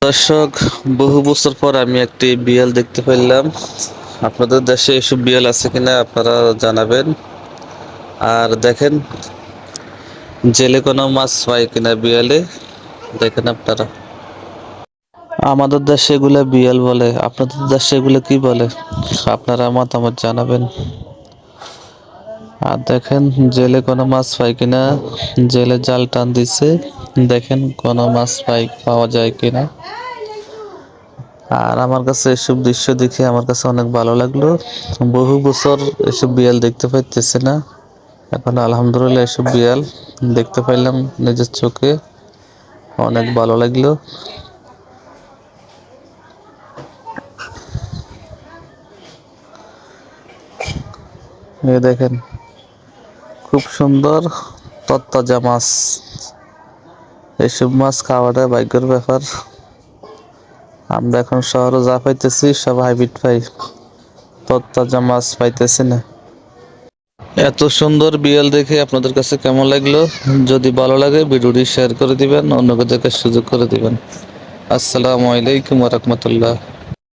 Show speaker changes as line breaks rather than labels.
দর্শক, বহু বছর পর আমি একটি বিড়াল দেখতে পেলাম। আপনাদের দেশে এসব বিড়াল আছে কিনা আপনারা জানাবেন। আর দেখেন, জেলে কোনো মাছ পায় কিনা বিড়ালে, দেখেন আপনারা। আমাদের দেশে এগুলা বিড়াল বলে, আপনাদের দেশে এগুলো কি বলে আপনারা মতামত জানাবেন। আর দেখেন, জেলে কোনো মাছ পায় কিনা, জেলে জাল টান দিছে, দেখেন কোনো মাছ পাওয়া যায় কিনা। আর আমার কাছে এসব দৃশ্য দেখে আমার কাছে অনেক ভালো লাগলো। বহু বছর এসব বিড়াল দেখতে পাইতেছি না, এখন আলহামদুলিল্লাহ এসব বিড়াল দেখতে পাইলাম নিজের চোখে, অনেক ভালো লাগলো। এই দেখেন, খুব সুন্দর তরতাজা মাছ। এসব মাছ খাওয়াটা ভাগ্যের ব্যাপার। আমরা এখন শহরে যা পাইতেছি সব হাইব্রিড পাই, তরতাজা মাছ পাইতেছি না। এত সুন্দর বিড়াল দেখে আপনাদের কাছে কেমন লাগলো? যদি ভালো লাগে ভিডিওটি শেয়ার করে দিবেন, অন্যকে দেখার সুযোগ করে দিবেন। আসসালামু আলাইকুম ওয়া রাহমাতুল্লাহ।